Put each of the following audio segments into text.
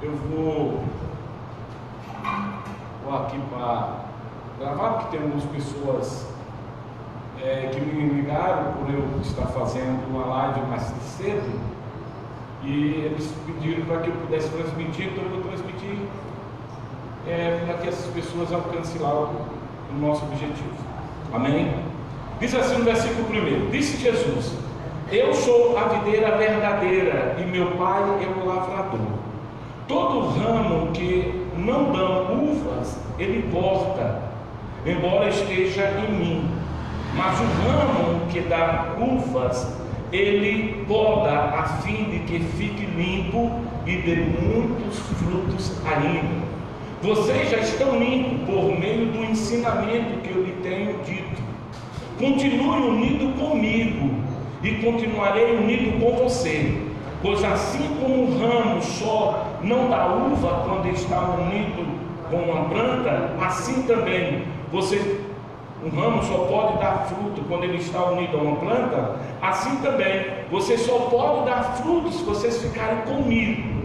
eu vou aqui para gravar, porque tem algumas pessoas que me ligaram por eu estar fazendo uma live mais cedo, e eles pediram para que eu pudesse transmitir, então eu vou transmitir para que essas pessoas alcancem lá o nosso objetivo. Amém? Diz assim no versículo 1: disse Jesus: eu sou a videira verdadeira e meu pai é o lavrador. Todo ramo que não dá uvas, ele corta, embora esteja em mim. Mas o ramo que dá uvas, ele poda, a fim de que fique limpo e dê muitos frutos ainda. Vocês já estão limpos por meio do ensinamento que eu lhe tenho dito. Continue unido comigo e continuarei unido com você. Pois assim como um ramo só não dá uva quando está unido com uma planta, assim também um ramo só pode dar fruto quando ele está unido a uma planta. Assim também você só pode dar frutos se vocês ficarem comigo.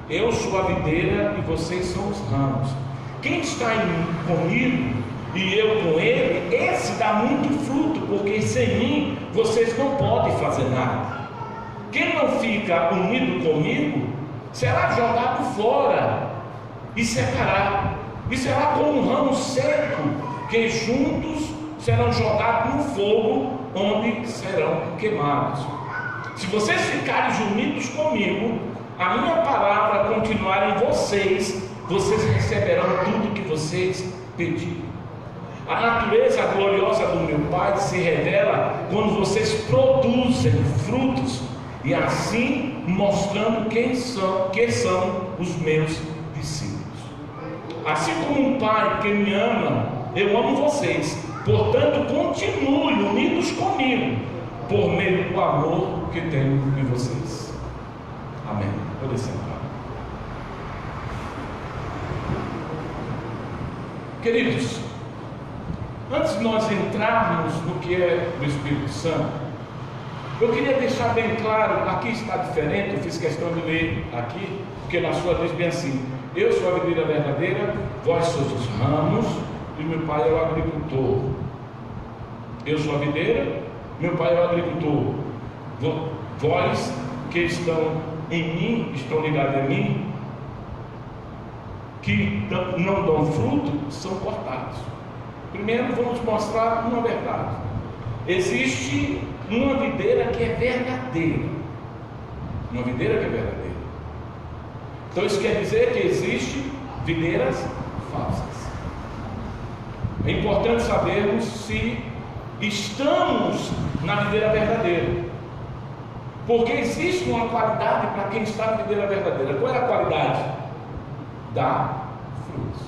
Eu sou a videira e vocês são os ramos. Quem está comigo e eu com ele, esse dá muito fruto, porque sem mim vocês não podem fazer nada. Quem não fica unido comigo será jogado fora e secará, e será como um ramo seco, que juntos serão jogados no fogo, onde serão queimados. Se vocês ficarem unidos comigo, a minha palavra continuar em vocês, vocês receberão tudo que vocês pedirem. A natureza gloriosa do meu Pai se revela quando vocês produzem frutos, e assim mostrando que são os meus discípulos. Assim como um pai que me ama, eu amo vocês. Portanto, continuem unidos comigo, por meio do amor que tenho em vocês. Amém. Pode sentar. Queridos, antes de nós entrarmos no que é o Espírito Santo, eu queria deixar bem claro, aqui está diferente, eu fiz questão de ler aqui, porque na sua diz bem assim: eu sou a videira verdadeira, vós sois os ramos, e meu pai é o agricultor. Eu sou a videira, meu pai é o agricultor. Vós que estão em mim, estão ligados em mim, que não dão fruto, são cortados. Primeiro vamos mostrar uma verdade. Existe uma videira que é verdadeira. Uma videira que é verdadeira. Então isso quer dizer que existem videiras falsas. É importante sabermos se estamos na videira verdadeira, porque existe uma qualidade para quem está na videira verdadeira. Qual é a qualidade? Dá frutos.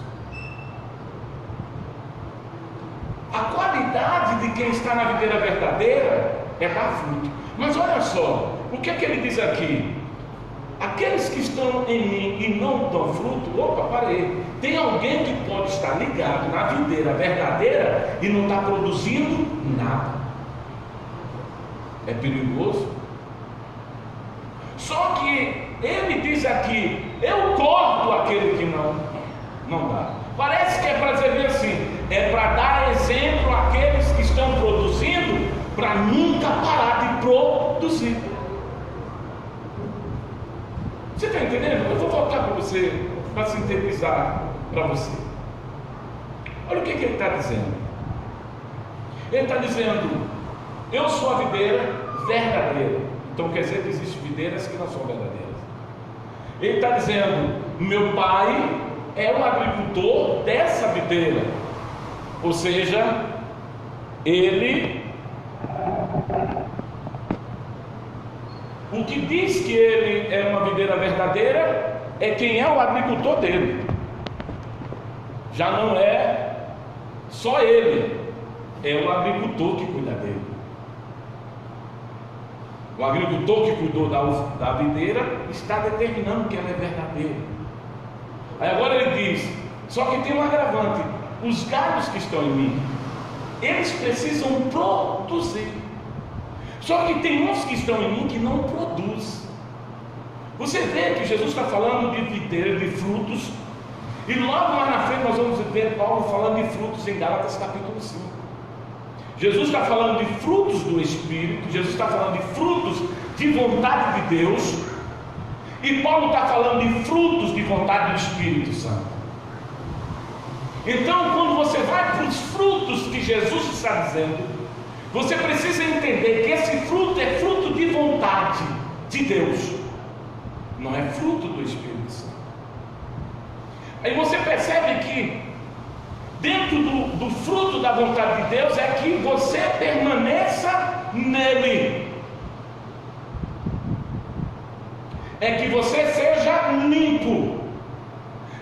A qualidade de quem está na videira verdadeira é dar fruto. Mas olha só, o que é que ele diz aqui? Aqueles que estão em mim e não dão fruto, opa, parei. Tem alguém que pode estar ligado na videira verdadeira e não está produzindo nada. É perigoso. Só que ele diz aqui: eu corto aquele que não dá. Parece que é para dizer assim, é para dar exemplo àqueles que estão produzindo, para nunca parar de produzir. Você está entendendo? Eu vou voltar para você, para sintetizar para você. Olha o que ele está dizendo. Ele está dizendo: eu sou a videira verdadeira. Então quer dizer que existem videiras que não são verdadeiras. Ele está dizendo: meu pai é o agricultor dessa videira. Ou seja, o que diz que ele é uma videira verdadeira é quem é o agricultor dele. Já não é só ele, é o agricultor que cuida dele. O agricultor que cuidou da videira está determinando que ela é verdadeira. Aí agora ele diz: só que tem um agravante, os galhos que estão em mim, eles precisam produzir. Só que tem uns que estão em mim que não produzem. Você vê que Jesus está falando de videira, de frutos, e logo mais na frente nós vamos ver Paulo falando de frutos em Gálatas capítulo 5. Jesus está falando de frutos do Espírito, Jesus está falando de frutos de vontade de Deus, e Paulo está falando de frutos de vontade do Espírito Santo. Então, quando você vai para os frutos que Jesus está dizendo, você precisa entender que esse fruto é fruto de vontade de Deus, não é fruto do Espírito Santo. Aí você percebe que dentro do fruto da vontade de Deus é que você permaneça nele, é que você seja limpo,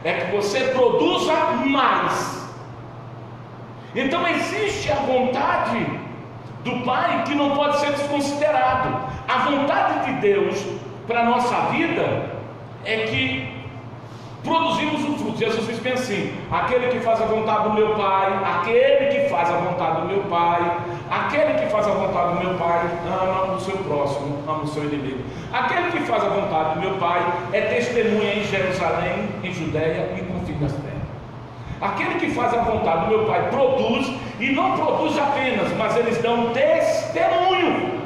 é que você produza mais. Então existe a vontade do Pai que não pode ser desconsiderado. A vontade de Deus para a nossa vida é que produzimos o fruto. Jesus diz bem assim: aquele que faz a vontade do meu Pai, aquele que faz a vontade do meu Pai, aquele que faz a vontade do meu Pai, ama o seu próximo, ama o seu inimigo. Aquele que faz a vontade do meu Pai é testemunha em Jerusalém, em Judeia e no fim das terras. Aquele que faz a vontade do meu Pai produz, e não produz apenas, mas eles dão testemunho.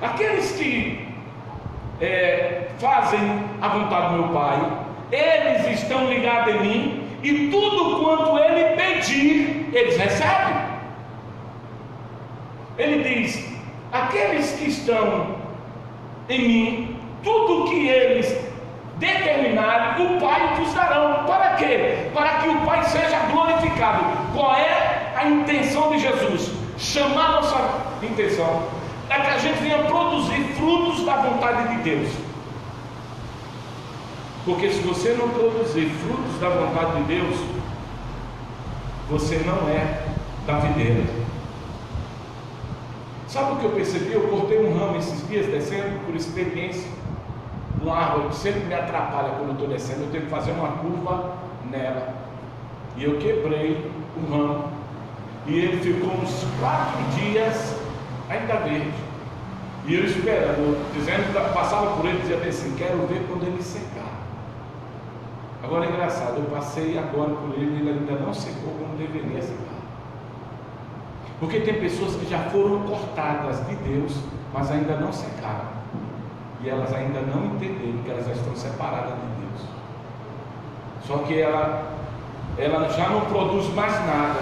Aqueles que fazem a vontade do meu Pai, eles estão ligados em mim, e tudo quanto ele pedir, eles recebem. Ele diz: aqueles que estão em mim, tudo que eles determinarem, o Pai vos darão. Para quê? Para que o Pai seja glorificado. Qual é a intenção de Jesus? Chamar nossa intenção é que a gente venha produzir frutos da vontade de Deus. Porque se você não produzir frutos da vontade de Deus, você não é da videira. Sabe o que eu percebi? Eu cortei um ramo esses dias, descendo por experiência, uma árvore que sempre me atrapalha quando eu estou descendo. Eu tenho que fazer uma curva nela, e eu quebrei o ramo, e ele ficou uns 4 dias ainda verde, e eu esperando, dizendo, passava por ele e dizia assim: quero ver quando ele secar. Agora é engraçado, eu passei agora por ele e ele ainda não secou como deveria secar. Porque tem pessoas que já foram cortadas de Deus, mas ainda não secaram, e elas ainda não entenderam que elas já estão separadas de Deus. Só que ela já não produz mais nada,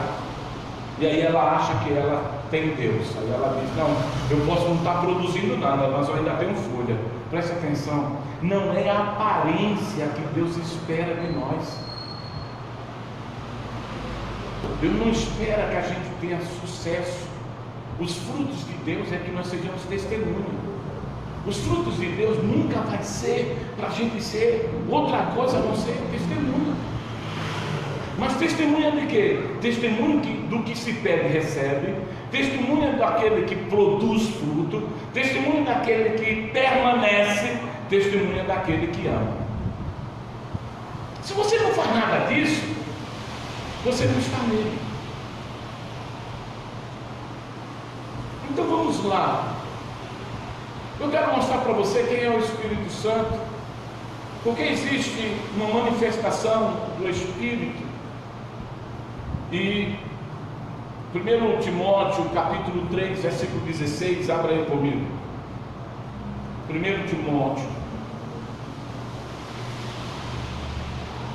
e aí ela acha que ela tem Deus. Aí ela diz: não, eu posso não estar produzindo nada, mas eu ainda tenho folha. Preste atenção, não é a aparência que Deus espera de nós. Deus não espera que a gente tenha sucesso. Os frutos de Deus é que nós sejamos testemunho. Os frutos de Deus nunca vai ser para a gente ser outra coisa a não ser testemunho. Mas testemunha de quê? Testemunho do que se pede recebe, testemunha daquele que produz fruto, testemunha daquele que permanece, testemunha daquele que ama. Se você não faz nada disso, você não está nele. Então vamos lá. Eu quero mostrar para você quem é o Espírito Santo, porque existe uma manifestação do Espírito. E 1 Timóteo capítulo 3, versículo 16, abra aí comigo. 1 Timóteo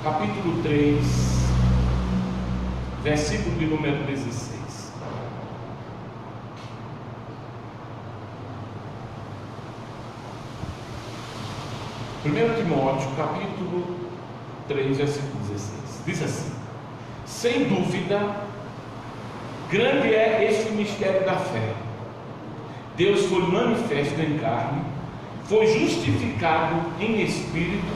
capítulo 3, versículo de número 16. 1 Timóteo capítulo 3, versículo 16, diz assim: sem dúvida, grande é este mistério da fé. Deus foi manifesto em carne, foi justificado em espírito,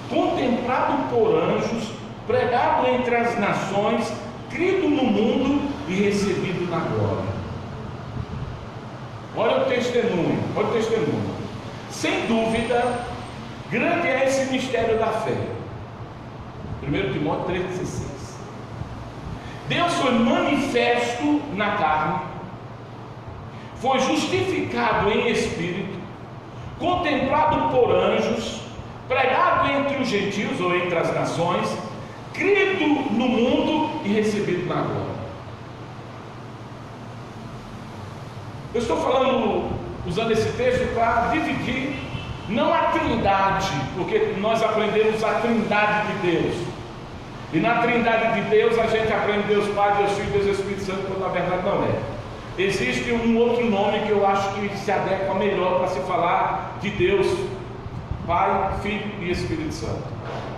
contemplado por anjos, pregado entre as nações, crido no mundo e recebido na glória. Olha o testemunho, olha o testemunho. Sem dúvida, grande é esse mistério da fé. 1 Timóteo 3,16. Deus foi manifesto na carne, foi justificado em espírito, contemplado por anjos, pregado entre os gentios ou entre as nações, crido no mundo e recebido na glória. Eu estou falando, usando esse texto para dividir, não a trindade, porque nós aprendemos a trindade de Deus, e na trindade de Deus a gente aprende Deus Pai, Deus Filho, Deus Espírito Santo, quando na verdade não é. Existe um outro nome que eu acho que se adequa melhor para se falar de Deus Pai, Filho e Espírito Santo,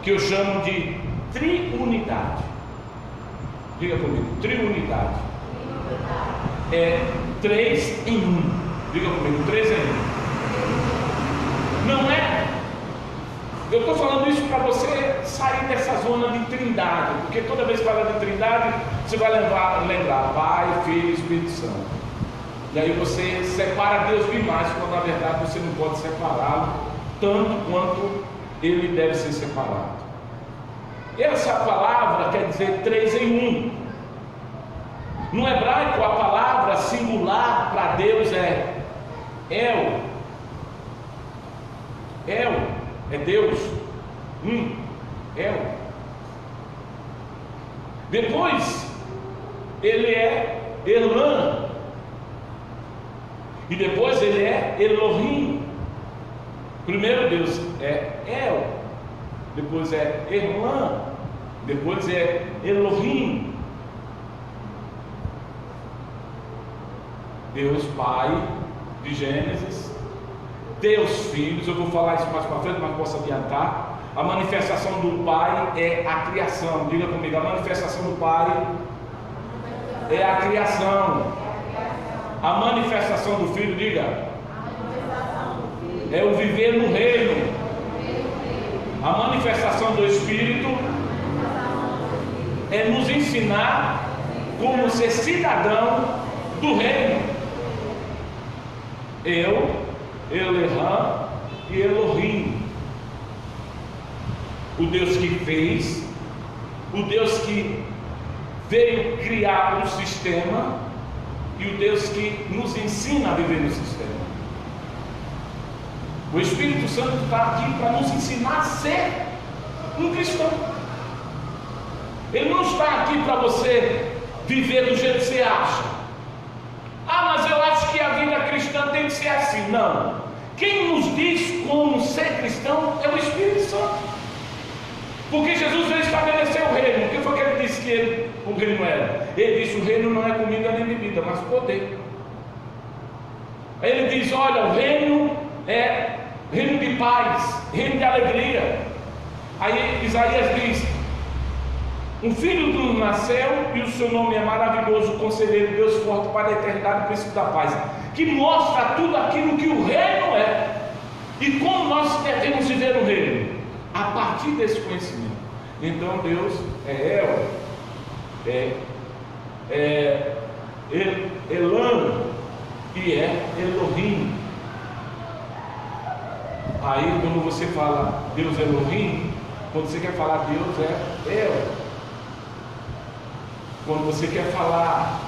que eu chamo de triunidade. Diga comigo, triunidade. É 3 em 1. Diga comigo, 3 em 1. Não é? Eu estou falando isso para você sair dessa zona de trindade, porque toda vez que fala de trindade, você vai lembrar Pai, Filho e Espírito Santo. E aí você separa Deus demais, quando na verdade você não pode separá-lo tanto quanto ele deve ser separado. Essa palavra quer dizer 3 em 1. No hebraico, a palavra singular para Deus é El. El é Deus. El. Depois, ele é Elam. E depois ele é Elohim. Primeiro Deus é El. Depois é Elam. Depois é Elohim. Deus Pai de Gênesis, Deus Filhos, eu vou falar isso mais para frente, mas posso adiantar. A manifestação do Pai é a criação. Diga comigo, a manifestação do Pai é a criação. A manifestação do Filho, diga, é o viver no reino. A manifestação do Espírito é nos ensinar como ser cidadão do reino. Eu, Elohim e Elohim. O Deus que fez, o Deus que veio criar o sistema e o Deus que nos ensina a viver no sistema. O Espírito Santo está aqui para nos ensinar a ser um cristão. Ele não está aqui para você viver do jeito que você acha. Ah, mas eu acho que a vida cristã tem que ser assim. Não. Quem nos diz como ser cristão é o Espírito Santo. Porque Jesus veio estabelecer o reino. O que foi que ele disse que o reino era? Ele disse: o reino não é comida nem bebida, mas poder. Aí ele diz: olha, o reino é reino de paz, reino de alegria. Aí Isaías diz: um filho nos nasceu e o seu nome é maravilhoso, conselheiro, Deus forte, para a eternidade, príncipe da paz, que mostra tudo aquilo que o reino é e como nós devemos viver no reino, a partir desse conhecimento. Então Deus é Elam e é Elohim. Aí quando você fala Deus é Elohim, quando você quer falar Deus é El. Quando você quer falar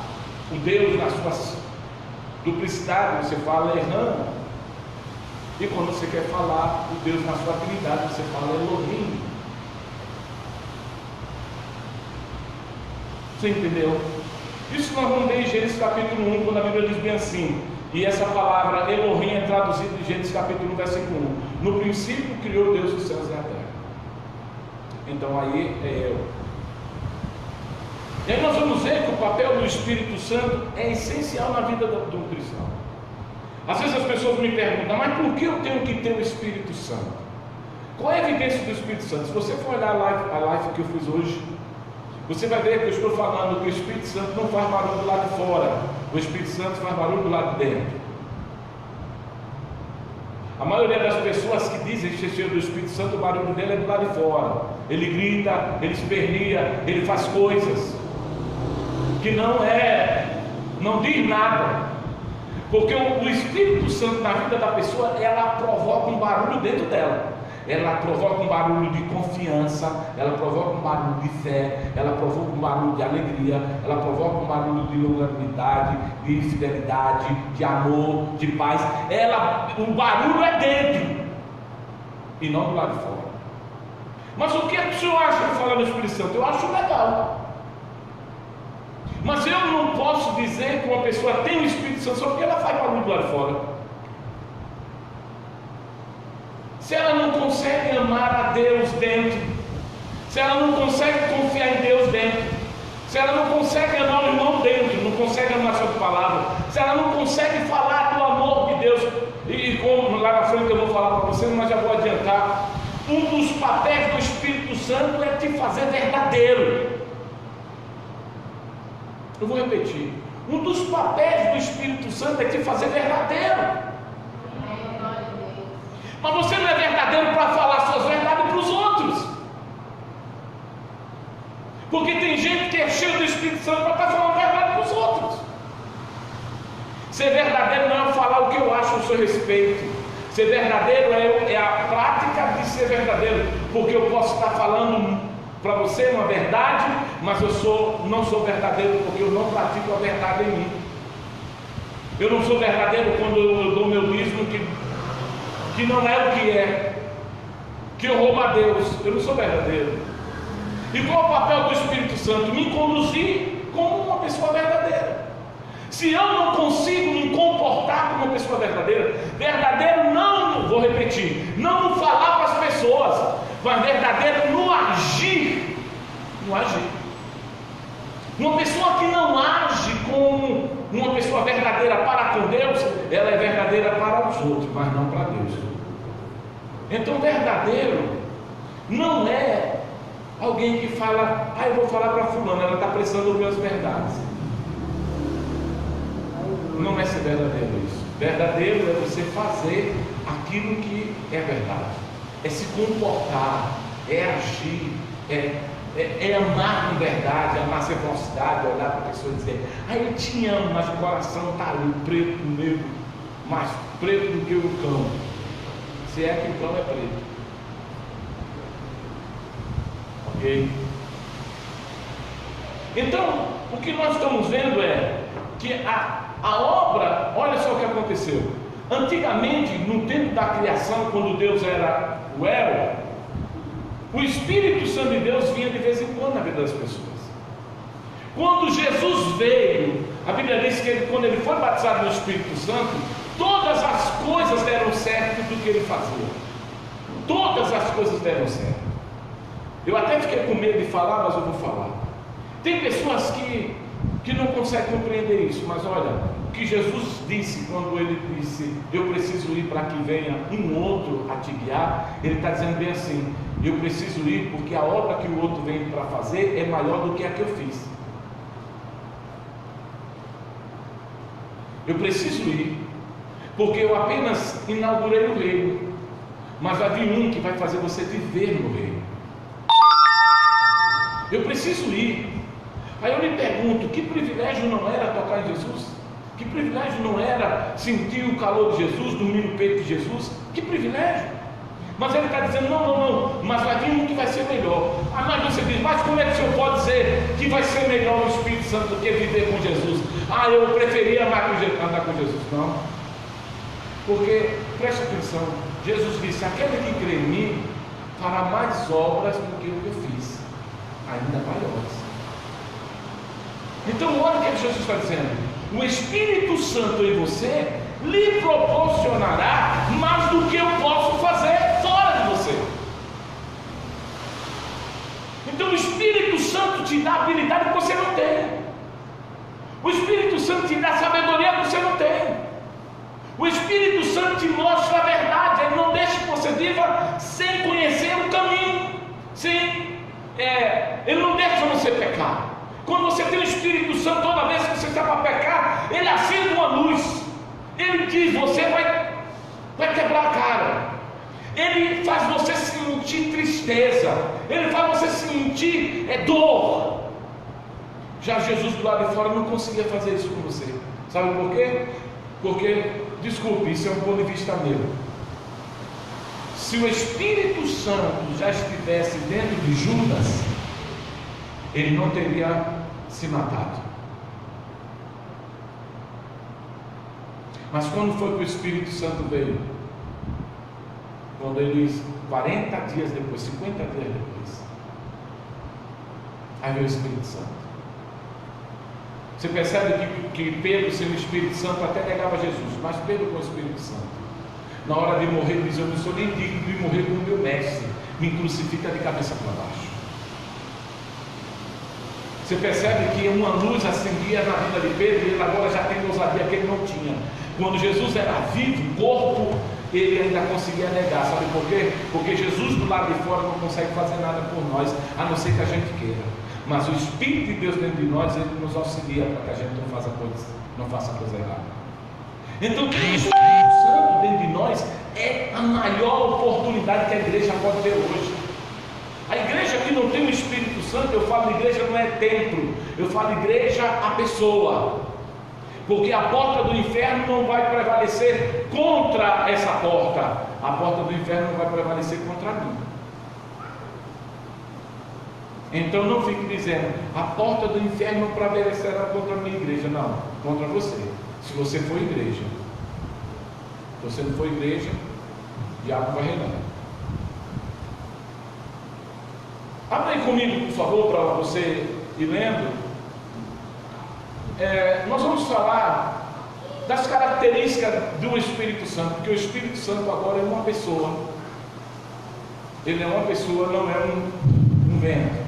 o Deus na sua duplicidade, você fala Elam. E quando você quer falar o Deus na sua trindade, você fala Elohim. Você entendeu? Isso nós vamos ver em Gênesis capítulo 1, quando a Bíblia diz bem assim. E essa palavra Elohim é traduzida em Gênesis capítulo 1, versículo 1. No princípio criou Deus os céus e a terra. Então aí é Eu. E aí nós vamos ver que o papel do Espírito Santo é essencial na vida do cristão. Às vezes as pessoas me perguntam: mas por que eu tenho que ter o Espírito Santo? Qual é a evidência do Espírito Santo? Se você for olhar a live que eu fiz hoje, você vai ver que eu estou falando que o Espírito Santo não faz barulho do lado de fora, o Espírito Santo faz barulho do lado de dentro. A maioria das pessoas que dizem ser cheio do Espírito Santo, o barulho dele é do lado de fora. Ele grita, ele esperneia, ele faz coisas que não diz nada, porque o Espírito Santo na vida da pessoa, ela provoca um barulho dentro dela, ela provoca um barulho de confiança, ela provoca um barulho de fé, ela provoca um barulho de alegria, ela provoca um barulho de longanimidade, de fidelidade, de amor, de paz. O barulho é dentro e não do lado de fora. Mas o que o senhor acha de falar no Espírito Santo? Eu acho legal. Mas eu não posso dizer que uma pessoa tem o Espírito Santo só porque ela faz barulho do lado de fora. Se ela não consegue amar a Deus dentro, se ela não consegue confiar em Deus dentro, se ela não consegue amar o irmão dentro, não consegue amar a sua palavra, se ela não consegue falar do amor de Deus, e como lá na frente eu vou falar para você, mas já vou adiantar, um dos papéis do Espírito Santo é te fazer verdadeiro. Eu vou repetir, um dos papéis do Espírito Santo é te fazer verdadeiro. Mas você não é verdadeiro para falar suas verdades para os outros. Porque tem gente que é cheio do Espírito Santo para estar falando verdade para os outros. Ser verdadeiro não é falar o que eu acho a seu respeito. Ser verdadeiro é a prática de ser verdadeiro. Porque eu posso estar falando para você uma verdade, mas eu não sou verdadeiro porque eu não pratico a verdade em mim. Eu não sou verdadeiro quando eu dou meu dízimo que não é o que é, que eu roubo a Deus. Eu não sou verdadeiro. E qual o papel do Espírito Santo? Me conduzir como uma pessoa verdadeira. Se eu não consigo me comportar como uma pessoa verdadeira, verdadeiro não, vou repetir, não falar para as pessoas, mas verdadeiro no agir. No agir. Uma pessoa que não age como uma pessoa verdadeira para com Deus, ela é verdadeira para os outros, mas não para Deus. Então verdadeiro não é alguém que fala, eu vou falar para fulano, ela está precisando ouvir as verdades. Não é ser verdadeiro isso. Verdadeiro é você fazer aquilo que é verdade, é se comportar, é agir, é amar com verdade, amar sem falsidade, olhar para a pessoa e dizer, eu te amo, mas o coração está ali, preto, negro, mais preto do que o cão. Se é que o cão é preto. Ok? Então, o que nós estamos vendo é que a obra, olha só o que aconteceu. Antigamente, no tempo da criação, quando Deus era o El, o Espírito Santo de Deus vinha de vez em quando na vida das pessoas. Quando Jesus veio, a Bíblia diz que quando ele foi batizado no Espírito Santo, todas as coisas deram certo do que ele fazia. Todas as coisas deram certo. Eu até fiquei com medo de falar, mas eu vou falar. Tem pessoas que não conseguem compreender isso, mas olha, o que Jesus disse quando ele disse, eu preciso ir para que venha um outro a te guiar, ele está dizendo bem assim, eu preciso ir porque a obra que o outro vem para fazer é maior do que a que eu fiz. Eu preciso ir, porque eu apenas inaugurei o reino, mas vai vir um que vai fazer você viver no reino. Eu preciso ir. Aí eu lhe pergunto, que privilégio não era tocar em Jesus? Que privilégio não era sentir o calor de Jesus, dormir no peito de Jesus? Que privilégio! Mas ele está dizendo, não, mas vai vir um que vai ser melhor. Mas você diz, mas como é que o senhor pode dizer que vai ser melhor o Espírito Santo do que viver com Jesus? Eu preferia andar com Jesus. Não. Porque, preste atenção, Jesus disse, aquele que crê em mim fará mais obras do que o que eu fiz, ainda maiores. Então olha o que Jesus está dizendo, o Espírito Santo em você lhe proporcionará mais do que eu posso fazer fora de você. Então o Espírito Santo te dá habilidade que você não tem, o Espírito Santo te dá sabedoria que você não tem, o Espírito Santo te mostra a verdade, ele não deixa que você viva sem conhecer o caminho, ele não deixa você pecar. Quando você tem o Espírito Santo, toda vez que você está para pecar, ele acende uma luz, ele diz, você vai quebrar a cara, ele faz você sentir tristeza, ele faz você sentir dor. Já Jesus do lado de fora não conseguia fazer isso com você, sabe por quê? Porque, desculpe, isso é um ponto de vista meu. Se o Espírito Santo já estivesse dentro de Judas, ele não teria se matado. Mas quando foi que o Espírito Santo veio? Quando ele, 40 dias depois, 50 dias depois, aí veio o Espírito Santo. Você percebe que Pedro, sem o Espírito Santo, até negava Jesus, mas Pedro com o Espírito Santo, na hora de morrer, diz: eu não sou nem digno de morrer com o meu mestre, me crucifica de cabeça para baixo. Você percebe que uma luz acendia na vida de Pedro, e ele agora já tem ousadia que ele não tinha. Quando Jesus era vivo, corpo, ele ainda conseguia negar. Sabe por quê? Porque Jesus do lado de fora não consegue fazer nada por nós, a não ser que a gente queira. Mas o Espírito de Deus dentro de nós, ele nos auxilia para que a gente não faça coisa errada. Então, ter o Espírito Santo dentro de nós é a maior oportunidade que a igreja pode ter hoje. A igreja que não tem o Espírito Santo, eu falo igreja não é templo, eu falo igreja a pessoa. Porque a porta do inferno não vai prevalecer contra essa porta. A porta do inferno não vai prevalecer contra mim. Então não fique dizendo: a porta do inferno não prevalecerá contra a minha igreja. Não, contra você. Se você for igreja. Se você não for igreja, o diabo vai reinar. Abra aí comigo, por favor, para você ir lendo. Nós vamos falar das características do Espírito Santo, porque o Espírito Santo agora é uma pessoa. Ele é uma pessoa, não é um vento.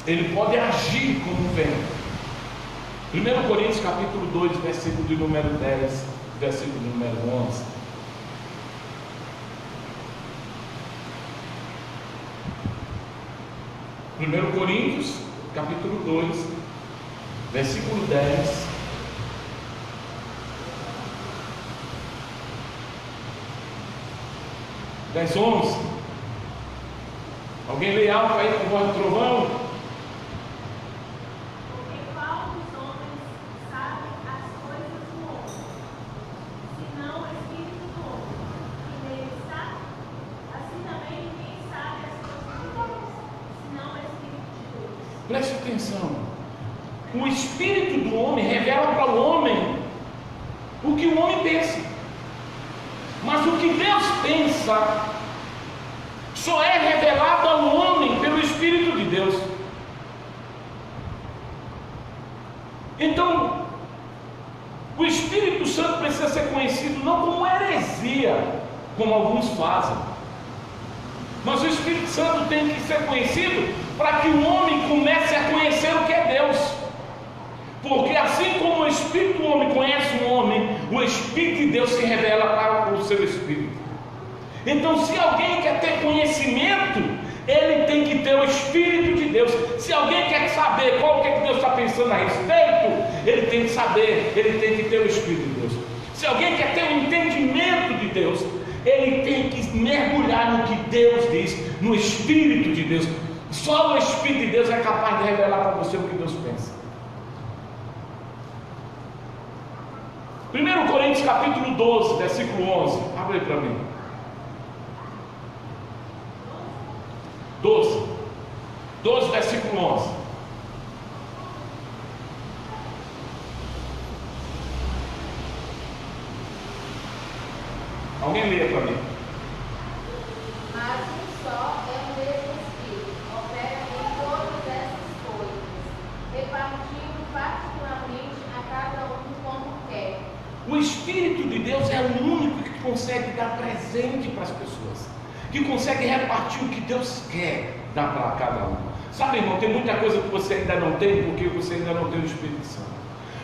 Ele pode agir como um vento. 1 Coríntios capítulo 2, versículo de número 10, versículo de número 11. Primeiro Coríntios capítulo 2, versículo 10. Dez, 11. Alguém lê alto aí com voz de trovão? Porque qual dos homens sabe as coisas do homem, senão o Espírito do homem, que nele está? Assim também ninguém sabe as coisas de Deus, senão o Espírito de Deus. Preste atenção. O Espírito do homem revela para o homem o que o homem pensa. Mas o que Deus pensa só é revelado ao homem pelo Espírito de Deus. Então, o Espírito Santo precisa ser conhecido não como heresia, como alguns fazem, mas o Espírito Santo tem que ser conhecido para que o homem comece a conhecer o que é Deus. Porque assim como o Espírito do homem conhece o homem, o Espírito de Deus se revela para o seu Espírito. Então, se alguém quer ter conhecimento, ele tem que ter o Espírito de Deus. Se alguém quer saber qual que Deus está pensando a respeito, ele tem que saber, ele tem que ter o Espírito de Deus. Se alguém quer ter um entendimento de Deus, ele tem que mergulhar no que Deus diz, no Espírito de Deus. Só o Espírito de Deus é capaz de revelar para você o que Deus pensa. 1 Coríntios capítulo 12, versículo 11. Abre aí para mim. 12, versículo 11. Alguém lê para mim. Mas um só é o mesmo Espírito, opera em todas essas coisas, repartindo particularmente a cada um como quer. O Espírito de Deus é o único que consegue dar presente para as pessoas, que consegue repartir o que Deus quer dar para cada um. Sabe, irmão, tem muita coisa que você ainda não tem, porque você ainda não tem o Espírito Santo.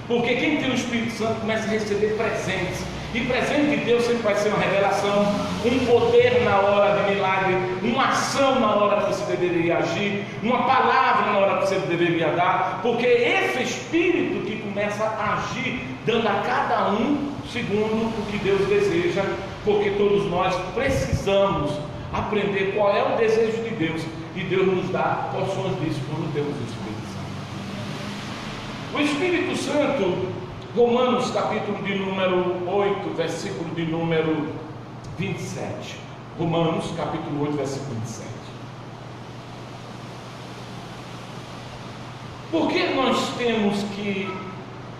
Porque quem tem o Espírito Santo começa a receber presentes. E presente de Deus sempre vai ser uma revelação, um poder na hora de milagre, uma ação na hora que você deveria agir, uma palavra na hora que você deveria dar, porque esse Espírito que começa a agir, dando a cada um segundo o que Deus deseja, porque todos nós precisamos aprender qual é o desejo de Deus, e Deus nos dá porções disso quando temos o Espírito Santo. O Espírito Santo, Romanos capítulo de número 8, versículo de número 27. Romanos capítulo 8, versículo 27. Por que nós temos que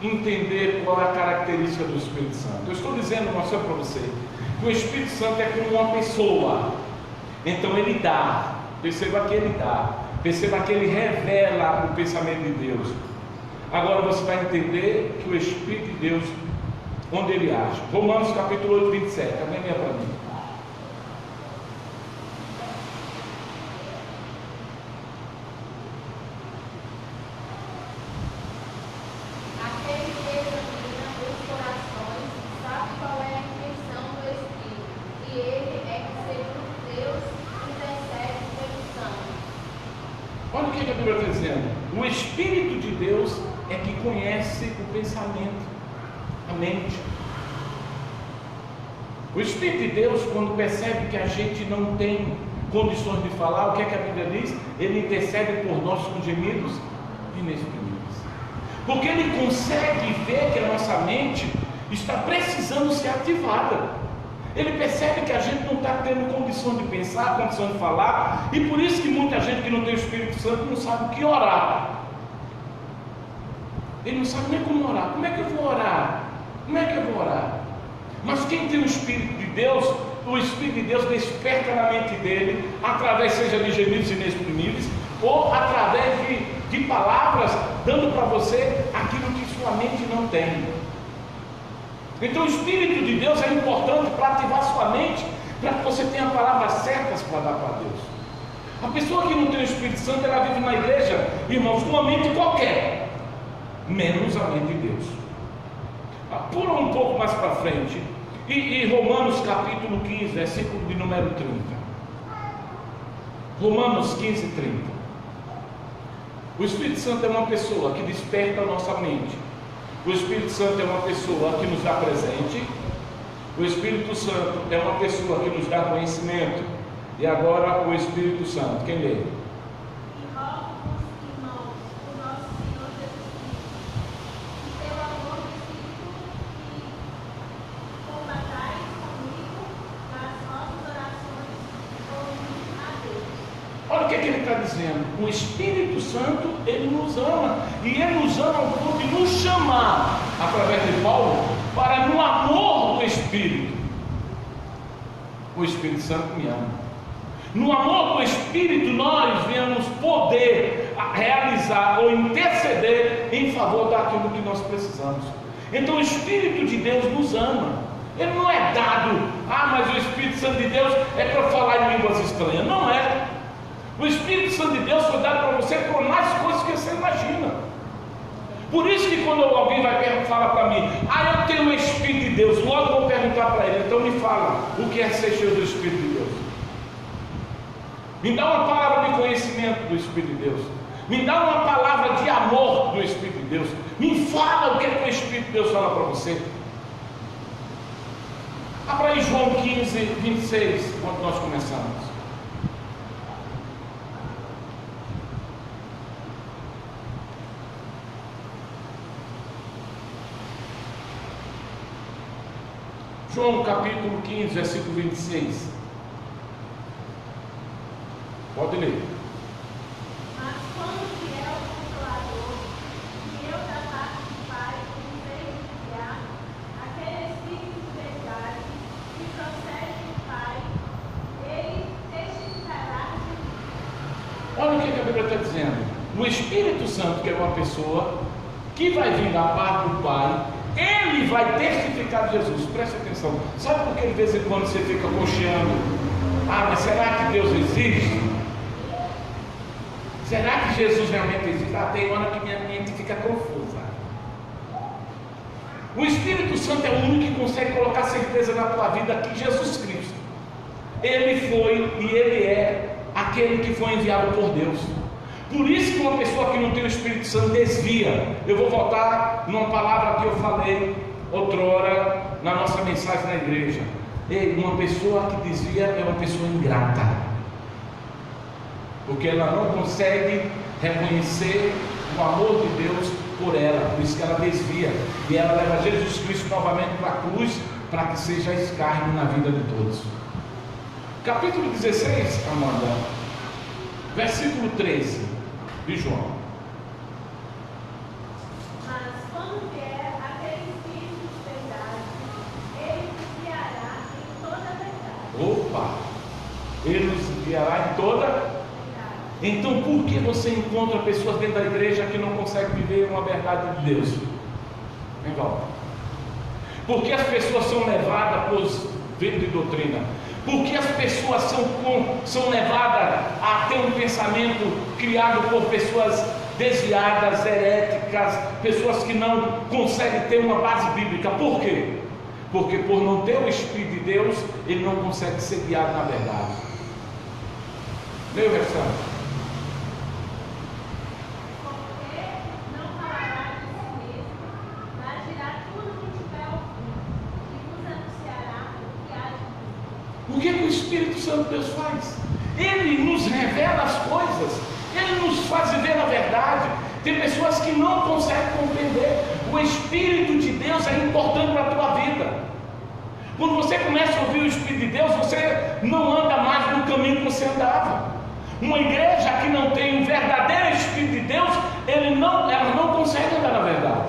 entender qual é a característica do Espírito Santo? Eu estou dizendo, mostrando para você, que o Espírito Santo é como uma pessoa. Então ele dá, perceba que ele dá, perceba que ele revela o pensamento de Deus. Agora você vai entender que o Espírito de Deus, onde ele age. Romanos capítulo 8, 27. Alguém lê para mim. Aquele que examina os corações sabe qual é a intenção do Espírito, e ele é que, segundo Deus, intercede pelo santo. Olha o que a Bíblia está dizendo. O Espírito de Deus é que conhece o pensamento, a mente. O Espírito de Deus, quando percebe que a gente não tem condições de falar, o que é que a Bíblia diz? Ele intercede por nós com gemidos inexprimíveis. Porque ele consegue ver que a nossa mente está precisando ser ativada. Ele percebe que a gente não está tendo condição de pensar, condição de falar, e por isso que muita gente que não tem o Espírito Santo não sabe o que orar. Ele não sabe nem como orar. Como é que eu vou orar? Como é que eu vou orar? Mas quem tem o Espírito de Deus, o Espírito de Deus desperta na mente dele, através seja de gemidos inexprimíveis, ou através de palavras, dando para você aquilo que sua mente não tem. Então o Espírito de Deus é importante para ativar sua mente, para que você tenha palavras certas para dar para Deus. A pessoa que não tem o Espírito Santo, ela vive na igreja, irmãos, com uma mente qualquer, menos a mente de Deus. Pula um pouco mais para frente, e Romanos capítulo 15, versículo de número 30. Romanos 15, 30. O Espírito Santo é uma pessoa que desperta a nossa mente. O Espírito Santo é uma pessoa que nos dá presente. O Espírito Santo é uma pessoa que nos dá conhecimento. E agora o Espírito Santo, quem lê? E rogo-vos, irmãos, por nosso Senhor Jesus Cristo, que pelo amor do Espírito que combatais comigo nas vossas orações ouvindo a Deus. Olha o que ele está dizendo. O Espírito Santo, ele nos ama. E ele nos ama ao ponto de nos chamar, através de Paulo, para no amor do Espírito. O Espírito Santo me ama. No amor do Espírito, nós vemos poder realizar ou interceder em favor daquilo que nós precisamos. Então o Espírito de Deus nos ama. Ele não é dado, mas o Espírito Santo de Deus é para falar em línguas estranhas. Não é. O Espírito Santo de Deus foi dado para você por mais coisas que você imagina. Por isso que quando alguém vai falar para mim, eu tenho o Espírito de Deus, logo eu vou perguntar para ele, então me fala, o que é ser cheio do Espírito de Deus? Me dá uma palavra de conhecimento do Espírito de Deus. Me dá uma palavra de amor do Espírito de Deus. Me fala o que é que o Espírito de Deus fala para você. Abra aí João 15, 26, quando nós começamos. João capítulo 15, versículo 26. Pode ler. Mas quando vier o Consolador, que eu da parte do Pai hei de enviar, aquele Espírito de verdade, que procede do Pai, ele testificará de mim. Olha o que a Bíblia está dizendo. O Espírito Santo, que é uma pessoa que vai vir da parte do Pai, ele vai testificar de Jesus. Preste atenção. Sabe por que de vez em quando você fica cocheando? Mas será que Deus existe? Será que Jesus realmente existe? Tem hora que minha mente fica confusa. O Espírito Santo é o único que consegue colocar certeza na tua vida que Jesus Cristo, ele foi e ele é aquele que foi enviado por Deus. Por isso que uma pessoa que não tem o Espírito Santo desvia. Eu vou voltar numa palavra que eu falei outrora na nossa mensagem na igreja. Uma pessoa que desvia é uma pessoa ingrata, porque ela não consegue reconhecer o amor de Deus por ela, por isso que ela desvia, e ela leva Jesus Cristo novamente para a cruz, para que seja escárnio na vida de todos. Capítulo 16, Amanda, versículo 13 de João. Mas quando vier aquele Espírito de verdade, ele nos guiará em toda a verdade. Opa! Ele nos guiará em toda verdade. Então, por que você encontra pessoas dentro da igreja que não conseguem viver uma verdade de Deus? Legal. Por que as pessoas são levadas por vento de doutrina? Por que as pessoas são levadas a ter um pensamento criado por pessoas desviadas, heréticas, pessoas que não conseguem ter uma base bíblica? Por quê? Porque por não ter o Espírito de Deus, ele não consegue ser guiado na verdade. Meu restante. O que o Espírito Santo de Deus faz? Ele nos revela as coisas, ele nos faz viver na verdade. Tem pessoas que não conseguem compreender. O Espírito de Deus é importante para a tua vida. Quando você começa a ouvir o Espírito de Deus, você não anda mais no caminho que você andava. Uma igreja que não tem o verdadeiro Espírito de Deus, ela não consegue andar na verdade.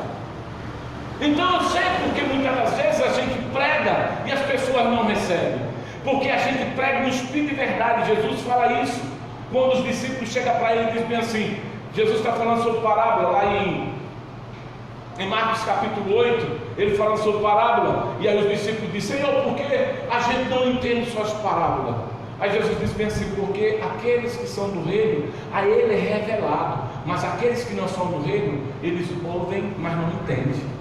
Então eu sei porque muitas das vezes a gente prega e as pessoas não recebem. Porque a gente prega no Espírito de verdade. Jesus fala isso quando os discípulos chegam para ele e dizem bem assim. Jesus está falando sobre parábola lá em Marcos capítulo 8. Ele fala sobre parábola. E aí os discípulos dizem: Senhor, por que a gente não entende suas parábolas? Aí Jesus diz bem assim: porque aqueles que são do reino, a ele é revelado. Mas aqueles que não são do reino, eles ouvem, mas não entendem.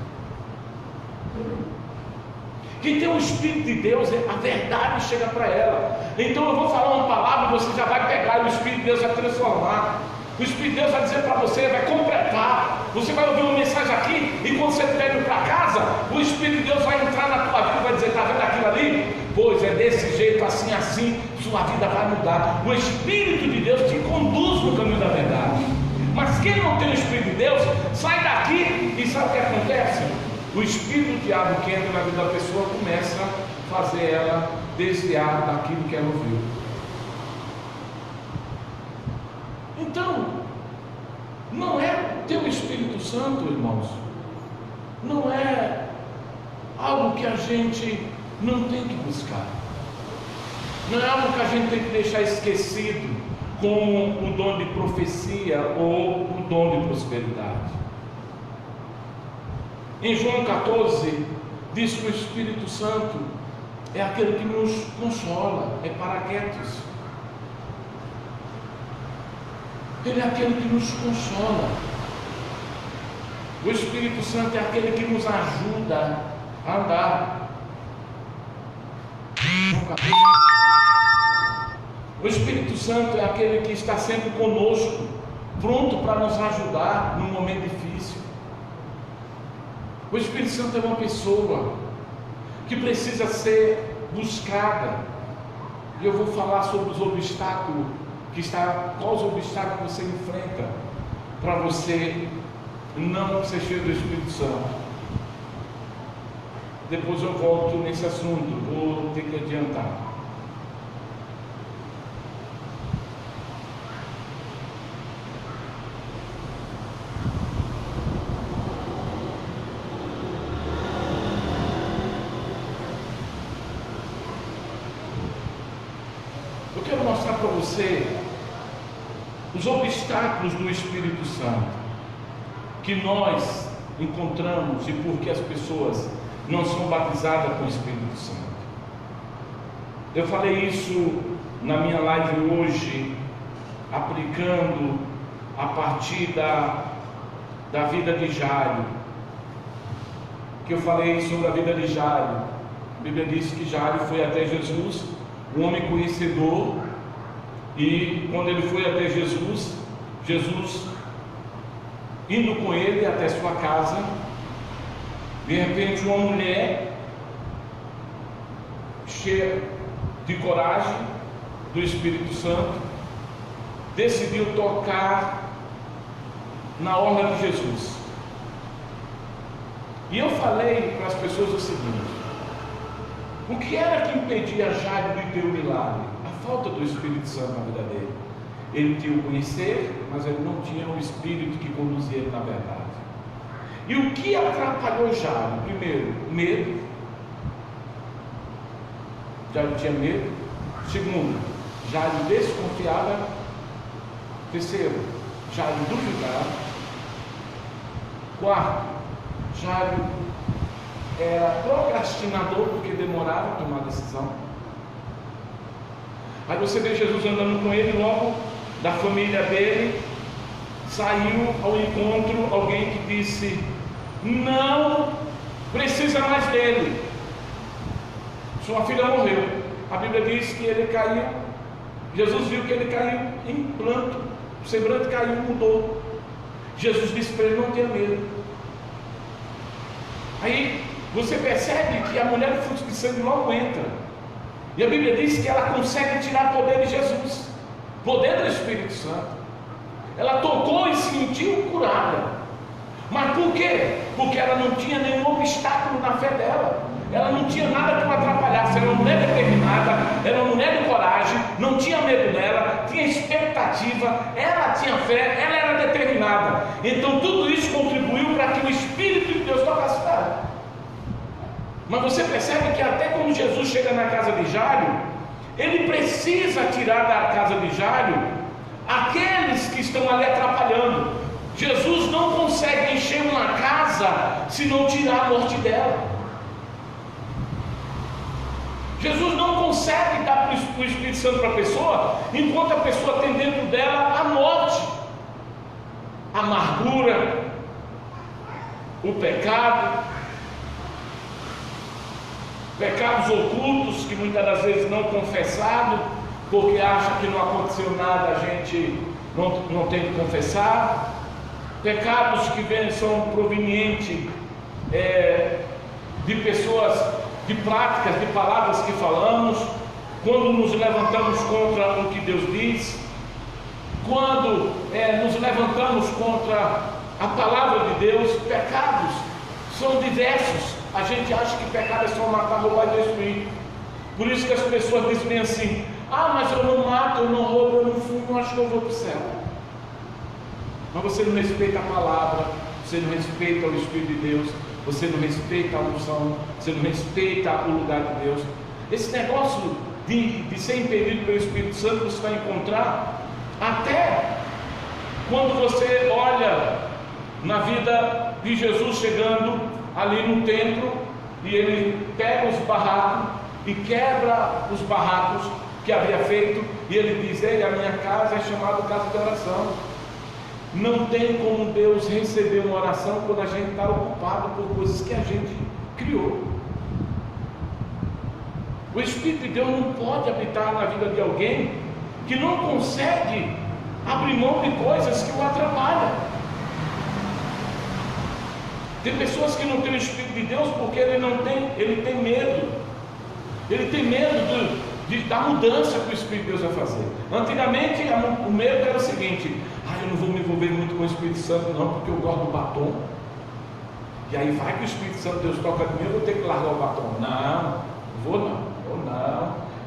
Quem tem o Espírito de Deus, a verdade chega para ela. Então eu vou falar uma palavra e você já vai pegar, e o Espírito de Deus vai transformar. O Espírito de Deus vai dizer para você, vai completar. Você vai ouvir uma mensagem aqui, e quando você estiver indo para casa, o Espírito de Deus vai entrar na tua vida e vai dizer: está vendo aquilo ali? Pois é desse jeito, assim, assim, sua vida vai mudar. O Espírito de Deus te conduz no caminho da verdade. Mas quem não tem o Espírito de Deus, sai daqui e sabe o que acontece? O espírito do diabo que entra na vida da pessoa começa a fazer ela desviar daquilo que ela ouviu. Então, não é ter o Espírito Santo, irmãos, não é algo que a gente não tem que buscar, não é algo que a gente tem que deixar esquecido, como o dom de profecia ou o dom de prosperidade. Em João 14, diz que o Espírito Santo é aquele que nos consola, é paraquetos. Ele é aquele que nos consola. O Espírito Santo é aquele que nos ajuda a andar. O Espírito Santo é aquele que está sempre conosco, pronto para nos ajudar num momento difícil. O Espírito Santo é uma pessoa que precisa ser buscada. E eu vou falar sobre os obstáculos quais os obstáculos você enfrenta para você não ser cheio do Espírito Santo. Depois eu volto nesse assunto, vou ter que adiantar. Eu quero mostrar para você os obstáculos do Espírito Santo que nós encontramos e por que as pessoas não são batizadas com o Espírito Santo. Eu falei isso na minha live hoje, aplicando a partir da vida de Jairo, que eu falei sobre a vida de Jairo. A Bíblia diz que Jairo foi até Jesus, um homem conhecedor, e quando ele foi até Jesus, indo com ele até sua casa, de repente uma mulher cheia de coragem do Espírito Santo decidiu tocar na orla de Jesus. E eu falei para as pessoas o seguinte: o que era que impedia Jairo de ter o milagre? A falta do Espírito Santo na vida dele. Ele tinha o conhecer, mas ele não tinha o Espírito que conduzia ele na verdade. E o que atrapalhou Jairo? Primeiro, medo. Jairo tinha medo. Segundo, Jairo desconfiava. Terceiro, Jairo duvidava. Quarto, Jairo era procrastinador porque demorava a tomar decisão. Aí você vê Jesus andando com ele, logo da família dele saiu ao encontro alguém que disse: não precisa mais dele, sua filha morreu. A Bíblia diz que ele caiu, Jesus viu que ele caiu em pranto, o semblante caiu, mudou. Jesus disse para ele: não tenha medo. Aí você percebe que a mulher do fluxo de sangue logo entra, e a Bíblia diz que ela consegue tirar poder de Jesus, poder do Espírito Santo. Ela tocou e se sentiu curada. Mas por quê? Porque ela não tinha nenhum obstáculo na fé dela. Ela não tinha nada que o atrapalhasse. Ela não é determinada, ela não é de coragem, não tinha medo dela, tinha expectativa, ela tinha fé, ela era determinada. Então tudo isso contribuiu para que o Espírito de Deus tocasse nela. Mas você percebe que até quando Jesus chega na casa de Jairo, ele precisa tirar da casa de Jairo aqueles que estão ali atrapalhando. Jesus não consegue encher uma casa se não tirar a morte dela. Jesus não consegue dar o Espírito Santo para a pessoa enquanto a pessoa tem dentro dela a morte, a amargura, o pecado, pecados ocultos que muitas das vezes não confessado, porque acha que não aconteceu nada, a gente não tem que confessar. Pecados que são provenientes de pessoas, de práticas, de palavras que falamos, quando nos levantamos contra o que Deus diz, quando nos levantamos contra a palavra de Deus. Pecados são diversos. A gente acha que pecado é só matar, roubar e destruir. Por isso que as pessoas dizem assim: ah, mas eu não mato, eu não roubo, eu não fumo, acho que eu vou para o céu. Mas você não respeita a palavra, você não respeita o Espírito de Deus, você não respeita a unção, você não respeita o lugar de Deus. Esse negócio de ser impedido pelo Espírito Santo você vai encontrar até quando você olha na vida de Jesus chegando ali no templo, e ele pega os barracos e quebra os barracos que havia feito, e ele diz: ei, a minha casa é chamada casa de oração. Não tem como Deus receber uma oração quando a gente está ocupado por coisas que a gente criou. O Espírito de Deus não pode habitar na vida de alguém que não consegue abrir mão de coisas que o atrapalham. Tem pessoas que não têm o Espírito de Deus porque ele tem medo. Ele tem medo da mudança que o Espírito de Deus vai fazer. Antigamente o medo era o seguinte: eu não vou me envolver muito com o Espírito Santo não, porque eu gosto do batom. E aí vai que o Espírito Santo de Deus toca de mim, eu vou ter que largar o batom. Não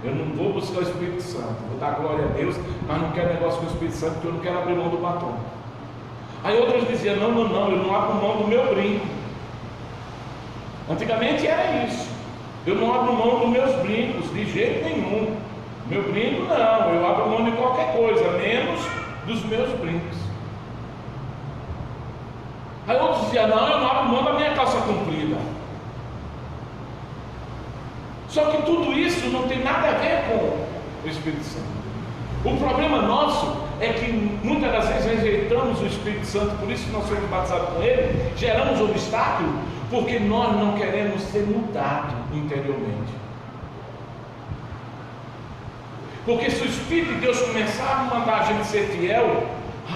eu não vou buscar o Espírito Santo, vou dar glória a Deus, mas não quero negócio com o Espírito Santo, porque eu não quero abrir mão do batom. Aí outros diziam: não, eu não abro mão do meu brinco. Antigamente era isso: eu não abro mão dos meus brincos de jeito nenhum. Meu brinco não, eu abro mão de qualquer coisa, menos dos meus brincos. Aí outros diziam: não, eu não abro mão da minha calça comprida. Só que tudo isso não tem nada a ver com o Espírito Santo. O problema nosso é que muitas das vezes rejeitamos o Espírito Santo, por isso que nós somos batizados com ele, geramos obstáculo, porque nós não queremos ser mudados interiormente. Porque se o Espírito de Deus começar a mandar a gente ser fiel,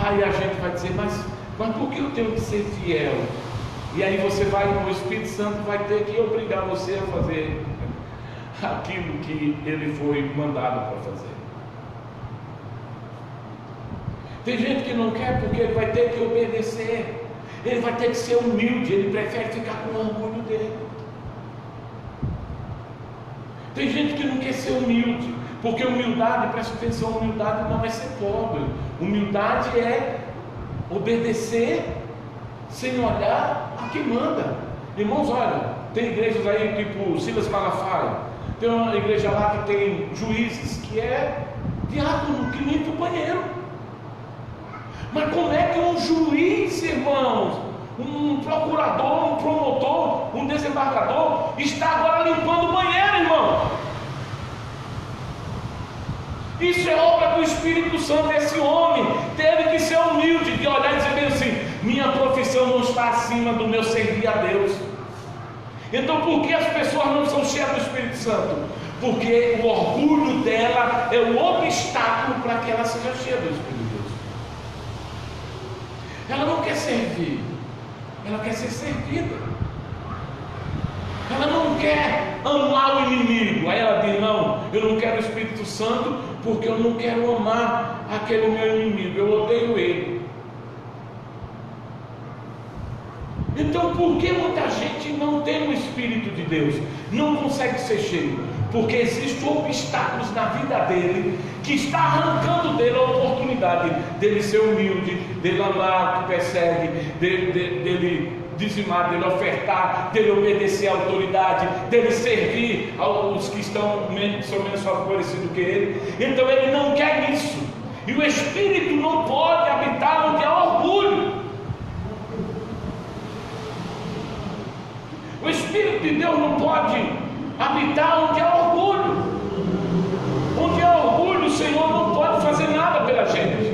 aí a gente vai dizer: mas por que eu tenho que ser fiel? E aí o Espírito Santo vai ter que obrigar você a fazer aquilo que ele foi mandado para fazer. Tem gente que não quer porque ele vai ter que obedecer. Ele vai ter que ser humilde, ele prefere ficar com o orgulho dele. Tem gente que não quer ser humilde, porque humildade, presta atenção, humildade não é ser pobre. Humildade é obedecer sem olhar a quem manda. Irmãos, olha, tem igrejas aí tipo Silas Malafaia, tem uma igreja lá que tem juízes que é diácono, que limpa o banheiro. Mas como é que um juiz, irmãos, um procurador, um promotor, um desembargador está agora limpando o banheiro, irmão? Isso é obra do Espírito Santo. Esse homem teve que ser humilde, de olhar e dizer bem assim: minha profissão não está acima do meu servir a Deus. Então por que as pessoas não são cheias do Espírito Santo? Porque o orgulho dela é o obstáculo para que ela seja cheia do Espírito de Deus. Ela não quer servir, ela quer ser servida. Ela não quer amar o inimigo. Aí ela diz: não, eu não quero o Espírito Santo porque eu não quero amar aquele meu inimigo, eu odeio ele. Então por que muita gente não tem o Espírito de Deus? Não consegue ser cheio? Porque existem obstáculos na vida dele que está arrancando dele a oportunidade dele ser humilde, dele amar o que persegue, dele dizimar, dele ofertar, dele obedecer à autoridade, dele servir aos que são menos favorecidos que ele. Então ele não quer isso. E o Espírito não pode habitar onde há orgulho. O Espírito de Deus não pode habitar onde há orgulho. Onde há orgulho, o Senhor não pode fazer nada pela gente.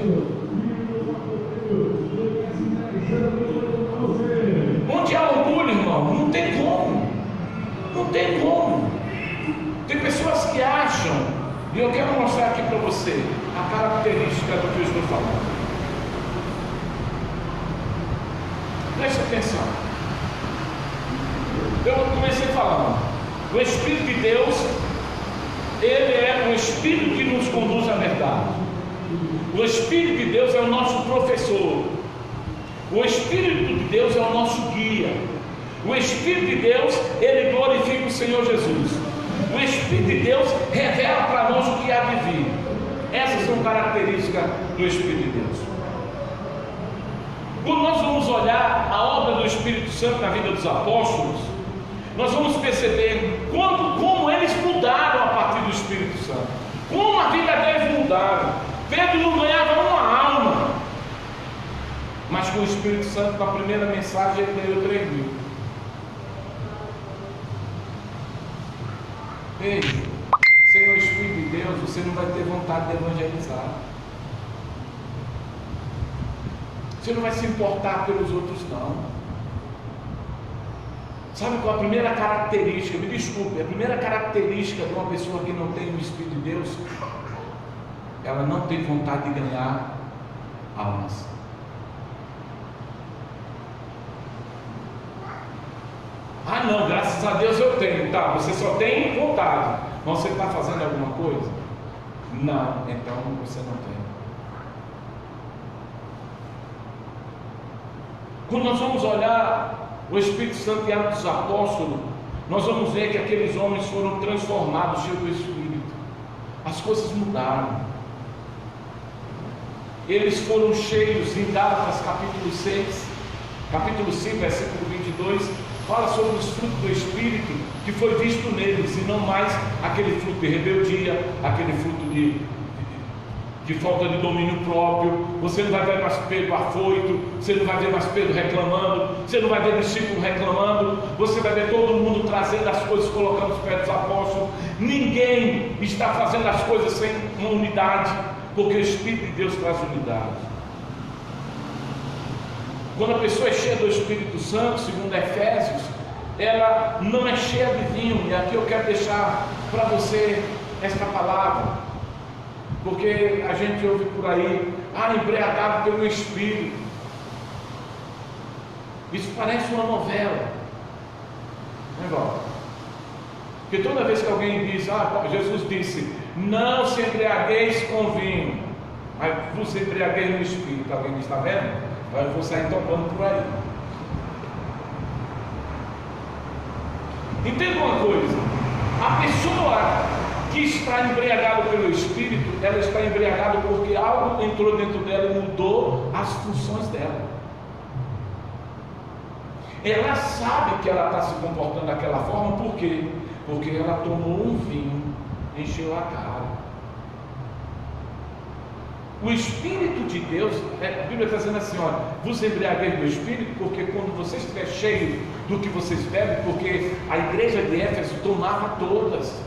Onde há orgulho, irmão, não tem como. Não tem como. Tem pessoas que acham, e eu quero mostrar aqui para você a característica do que eu estou falando. Preste atenção. Eu comecei falando, o Espírito de Deus, ele é um Espírito que nos conduz à verdade. O Espírito de Deus é o nosso professor. O Espírito de Deus é o nosso guia. O Espírito de Deus, ele glorifica o Senhor Jesus. O Espírito de Deus revela para nós o que há de vir. Essas são características do Espírito de Deus. Quando nós vamos olhar a obra do Espírito Santo na vida dos apóstolos, nós vamos perceber como eles mudaram a partir do Espírito Santo, como a vida deles mudaram. Pedro não ganhava uma alma, mas com o Espírito Santo, na primeira mensagem, ele ganhou 3.000. Ei, sem o Espírito de Deus, você não vai ter vontade de evangelizar. Você não vai se importar pelos outros, não. Sabe qual é a primeira característica? Me desculpe, a primeira característica de uma pessoa que não tem o Espírito de Deus, ela não tem vontade de ganhar almas. Ah não, graças a Deus eu tenho. Tá, você só tem vontade, mas você está fazendo alguma coisa? Não, então você não tem. Quando nós vamos olhar o Espírito Santo e Atos dos Apóstolos, nós vamos ver que aqueles homens foram transformados cheios do Espírito. As coisas mudaram. Eles foram cheios. Em Gálatas capítulo 6, capítulo 5, versículo 22, fala sobre os frutos do Espírito que foi visto neles, e não mais aquele fruto de rebeldia, aquele fruto de falta de domínio próprio. Você não vai ver mais Pedro afoito, você não vai ver mais Pedro reclamando, você não vai ver discípulo reclamando, você vai ver todo mundo trazendo as coisas, colocando os pés dos apóstolos. Ninguém está fazendo as coisas sem uma unidade, porque o Espírito de Deus traz unidade. Quando a pessoa é cheia do Espírito Santo, segundo Efésios, ela não é cheia de vinho. E aqui eu quero deixar para você esta palavra, porque a gente ouve por aí: embriagado pelo Espírito. Isso parece uma novela, não é igual? Porque toda vez que alguém diz, Jesus disse, não se embriagueis com vinho, mas vos embriagueis no Espírito. Alguém está vendo? Eu vou sair tocando por aí. Entenda uma coisa: a pessoa que está embriagada pelo Espírito, ela está embriagada porque algo entrou dentro dela e mudou as funções dela. Ela sabe que ela está se comportando daquela forma, por quê? Porque ela tomou um vinho, encheu a cara. O Espírito de Deus, a Bíblia está dizendo assim: olha, vos embriagueis do Espírito, porque quando você estiver cheio do que vocês bebem, porque a igreja de Éfeso tomava todas.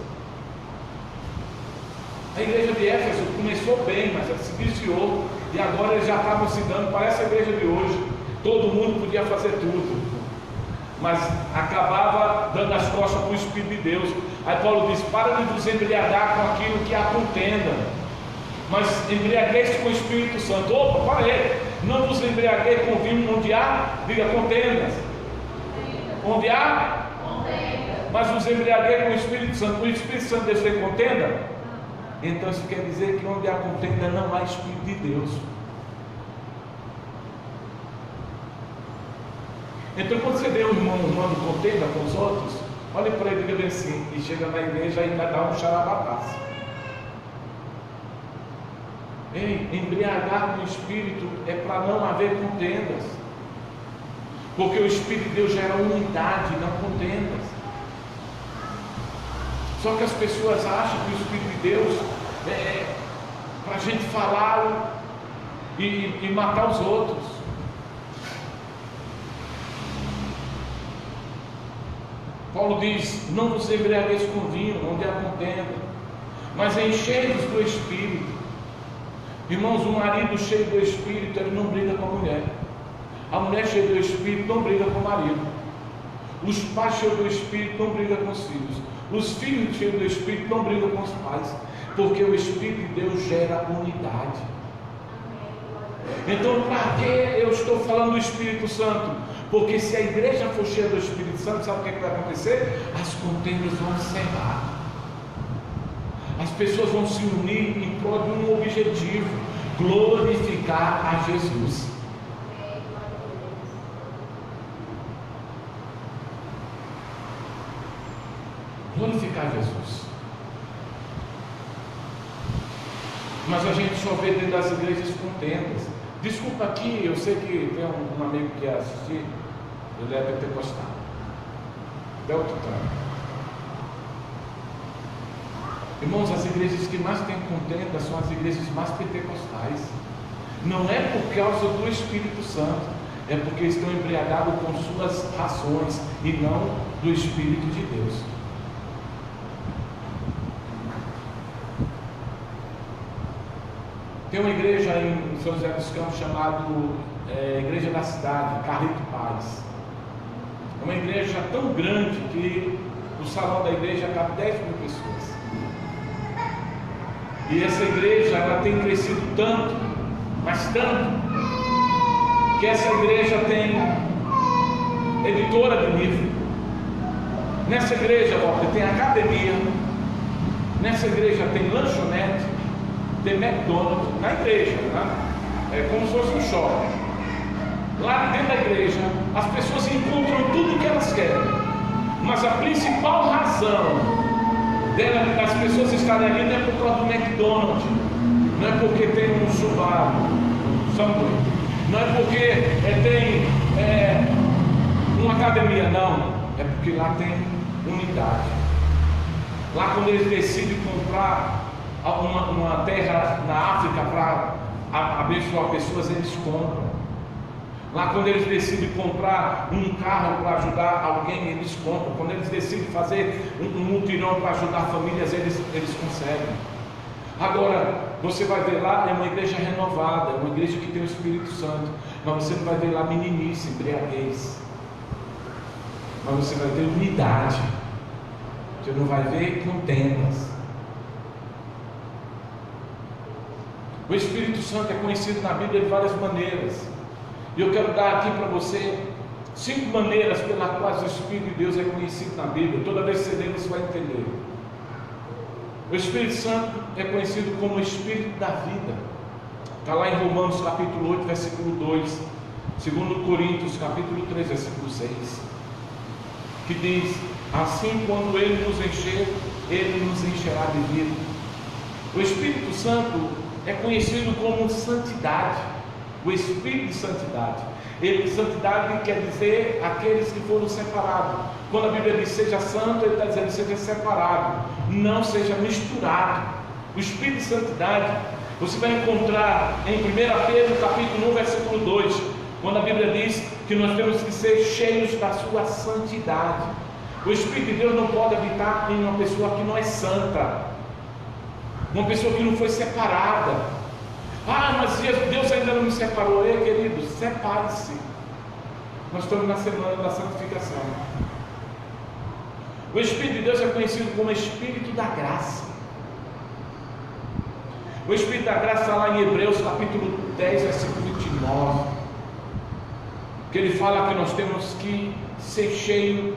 A igreja de Éfeso começou bem, mas ela se viciou, e agora eles já estavam se dando, parece a igreja de hoje, todo mundo podia fazer tudo, mas acabava dando as costas para o Espírito de Deus. Aí Paulo diz: para de vos embriagar com aquilo que há contenda, mas embriagueis com o Espírito Santo. Opa, para aí, não vos embriagueis com vinho onde há, diga, contendas, onde há, mas vos embriagueis com o Espírito Santo. O Espírito Santo deve ter contenda. Então isso quer dizer que onde há contenda não há Espírito de Deus. Então quando você vê um irmão humano contenda com os outros, olhe para ele e diga assim, e chega na igreja e ainda dá um xarabataço. Ei, embriagar com o Espírito é para não haver contendas, porque o Espírito de Deus gera unidade, não contendas. Só que as pessoas acham que o Espírito de Deus é para a gente falar e matar os outros. Paulo diz: não vos embriagueis com vinho, onde há contenda, mas enchei-vos do Espírito. Irmãos, o marido cheio do Espírito, ele não briga com a mulher. A mulher cheia do Espírito não briga com o marido. Os pais cheios do Espírito não brigam com os filhos. Os filhos cheios do Espírito não brigam com os pais, porque o Espírito de Deus gera unidade. Então, para que eu estou falando do Espírito Santo? Porque se a igreja for cheia do Espírito Santo, sabe o que vai acontecer? As contendas vão encerrar. As pessoas vão se unir em prol de um objetivo: glorificar a Jesus. Glorificar Jesus. Mas a gente só vê dentro das igrejas contendas. Desculpa aqui, eu sei que tem um amigo que ia assistir, ele é pentecostal, Deltotano. Irmãos, as igrejas que mais têm contenda são as igrejas mais pentecostais. Não é por causa do Espírito Santo, é porque estão embriagados com suas rações e não do Espírito de Deus. Tem uma igreja em São José dos Campos chamada Igreja da Cidade, Carlito Paz. É uma igreja tão grande que o salão da igreja cabe 10 mil pessoas. E essa igreja, ela tem crescido tanto, mas tanto, que essa igreja tem editora de livro. Nessa igreja, tem academia. Nessa igreja tem lanchonete, tem McDonald's na igreja, né? É como se fosse um shopping. Lá dentro da igreja, as pessoas encontram tudo o que elas querem, mas a principal razão das pessoas estarem ali não é por causa do McDonald's, não é porque tem um Subaru, não é porque tem uma academia, não, é porque lá tem unidade. Lá, quando eles decidem comprar uma terra na África para abençoar pessoas, eles compram. Lá, quando eles decidem comprar um carro para ajudar alguém, eles compram. Quando eles decidem fazer um mutirão para ajudar famílias, eles conseguem. Agora, você vai ver lá, é uma igreja renovada, é uma igreja que tem o Espírito Santo, mas você não vai ver lá meninice, embriaguez, mas você vai ver unidade, você não vai ver contendas. O Espírito Santo é conhecido na Bíblia de várias maneiras, e eu quero dar aqui para você 5 maneiras pelas quais o Espírito de Deus é conhecido na Bíblia. Toda vez que você ler, você vai entender. O Espírito Santo é conhecido como o Espírito da vida. Está lá em Romanos capítulo 8, versículo 2, 2 Coríntios capítulo 3, versículo 6, que diz Assim, quando Ele nos encher, Ele nos encherá de vida. O Espírito Santo é conhecido como santidade. O Espírito de santidade. Santidade quer dizer aqueles que foram separados. Quando a Bíblia diz seja santo, ele está dizendo seja separado, não seja misturado. O Espírito de santidade você vai encontrar em 1 Pedro capítulo 1, versículo 2, quando a Bíblia diz que nós temos que ser cheios da sua santidade. O Espírito de Deus não pode habitar em uma pessoa que não é santa, uma pessoa que não foi separada. Ah, mas Deus ainda não me separou. Ei, querido, separe-se. Nós estamos na semana da santificação. O Espírito de Deus é conhecido como Espírito da graça. O Espírito da graça está lá em Hebreus capítulo 10, versículo 29, que ele fala que nós temos que ser cheios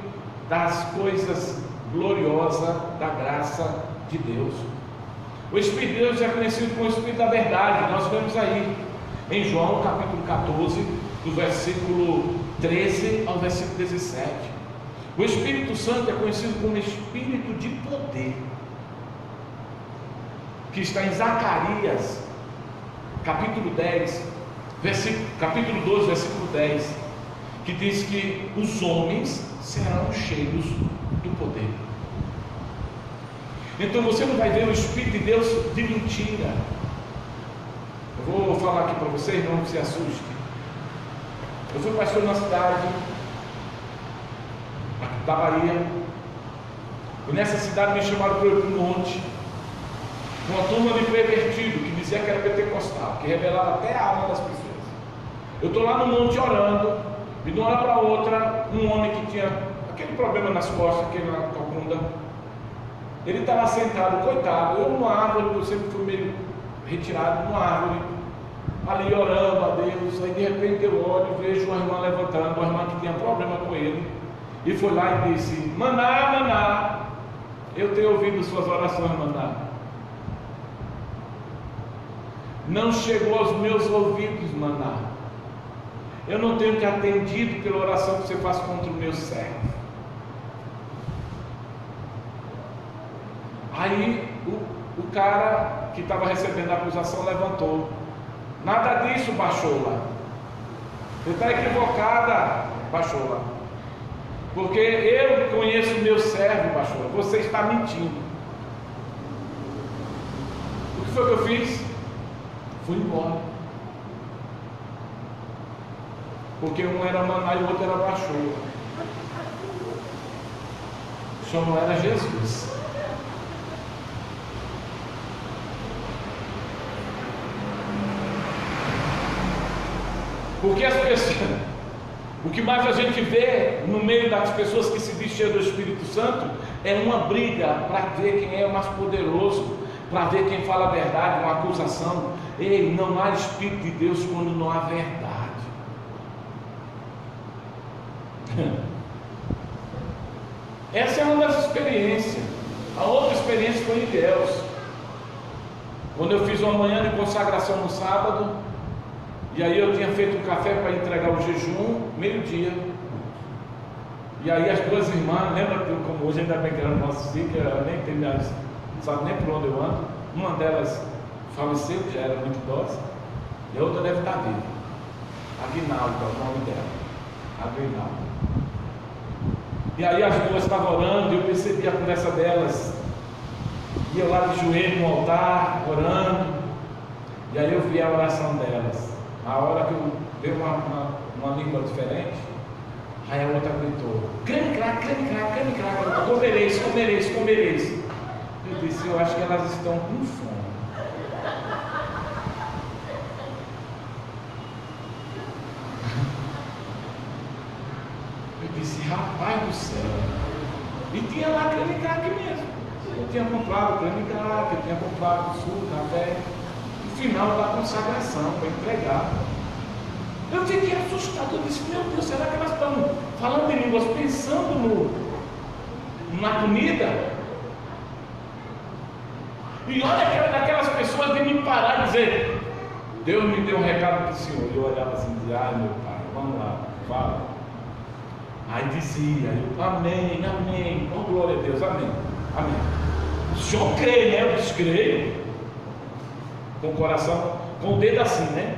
das coisas gloriosas da graça de Deus. O Espírito de Deus é conhecido como o Espírito da verdade. Nós vemos aí em João capítulo 14, do versículo 13 ao versículo 17. O Espírito Santo é conhecido como Espírito de poder, que está em Zacarias capítulo 10, capítulo 12, versículo 10, que diz que os homens serão cheios do poder. Então você não vai ver o Espírito de Deus de mentira. Eu vou falar aqui para vocês, não se assuste. Eu fui pastor na cidade da Bahia, e nessa cidade me chamaram para ir para um monte, com uma turma de pervertido que dizia que era pentecostal, que revelava até a alma das pessoas. Eu estou lá no monte orando, e de uma hora para outra, um homem que tinha aquele problema nas costas, aquele na bunda, ele estava sentado, coitado, eu numa árvore, eu sempre fui meio retirado numa árvore, ali orando a Deus. Aí de repente eu olho e vejo uma irmã levantando, uma irmã que tinha problema com ele, e foi lá e disse: Maná, Maná, eu tenho ouvido suas orações, Maná. Não chegou aos meus ouvidos, Maná. Eu não tenho te atendido pela oração que você faz contra o meu servo. Aí o cara que estava recebendo a acusação levantou: Nada disso, baixou lá. Você está equivocada, baixou lá. Porque eu conheço o meu servo, baixou lá. Você está mentindo. O que foi que eu fiz? Fui embora. Porque um era Maná e o outro era baixou. Só não era Jesus. Porque as pessoas, o que mais a gente vê no meio das pessoas que se dizem do Espírito Santo é uma briga para ver quem é o mais poderoso, para ver quem fala a verdade, uma acusação. Ei, não há Espírito de Deus quando não há verdade. Essa é uma das experiências. A outra experiência foi em Deus, quando eu fiz uma manhã de consagração no sábado. E aí eu tinha feito um café para entregar o jejum, meio-dia. E aí as duas irmãs, lembra como hoje ainda bem que era nosso filho, ela nem tem, não sabe nem por onde eu ando. Uma delas faleceu, que já era muito idosa, e a outra deve estar viva. Aguinaldo é o nome dela. Aguinaldo. E aí as duas estavam orando, e eu percebi a conversa delas. E eu lá de joelho no altar, orando. E aí eu vi a oração delas. A hora que eu dei uma língua diferente, aí a outra gritou: creme crack, creme crack, creme crack. Comereis, comereis, comereis. Eu disse: eu acho que elas estão com fome. Eu disse: rapaz do céu. E tinha lá creme crack mesmo. Eu tinha comprado creme crack, eu tinha comprado suco, café. Final da consagração para entregar. Eu fiquei assustado. Eu disse: meu Deus, será que elas estão falando em línguas pensando na comida? E olha daquelas pessoas de me parar e dizer: Deus me deu um recado para o senhor. E eu olhava assim e dizia: ai meu pai, vamos lá, fala. Aí dizia, amém, amém, oh glória a Deus, amém, amém. O senhor crê, né? Eu disse, creio. Com o coração, com o dedo assim, né?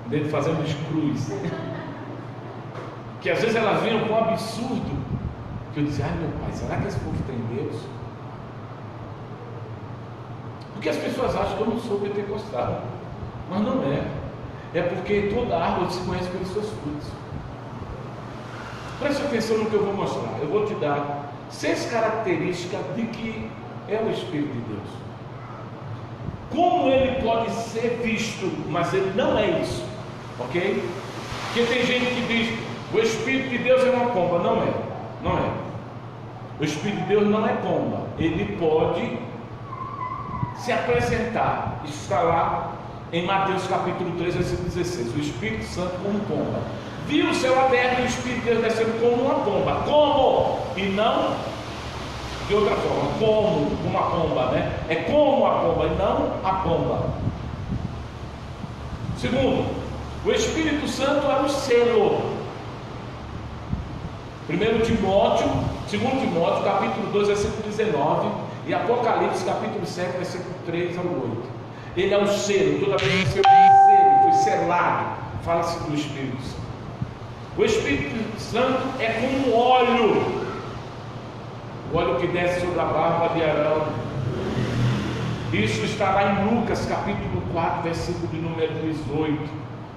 O dedo fazendo cruz. Que às vezes elas vinham com um absurdo. Que eu dizia, ai meu pai, será que esse povo tem Deus? Porque as pessoas acham que eu não sou pentecostal. Mas não é. É porque toda árvore se conhece pelos seus frutos. Preste atenção no que eu vou mostrar. Eu vou te dar 6 características de que é o Espírito de Deus. Como ele pode ser visto, mas ele não é isso. Ok? Porque tem gente que diz, o Espírito de Deus é uma pomba. Não é. Não é. O Espírito de Deus não é pomba. Ele pode se apresentar. Isso está lá em Mateus capítulo 3, versículo 16. O Espírito Santo como pomba. Viu o céu aberto e o Espírito de Deus descendo como uma pomba. Como? E não de outra forma. Como uma pomba, né? É como a pomba e não a pomba. Segundo, o Espírito Santo é o selo. 2 Timóteo, capítulo 2, versículo 19, e Apocalipse, capítulo 7, versículo 3 ao 8. Ele é o selo. Toda vez que você selo, foi selado, fala-se do Espírito Santo. O Espírito Santo é como óleo, o óleo que desce sobre a barba de Arão. Isso está lá em Lucas, capítulo 4, versículo de número 18,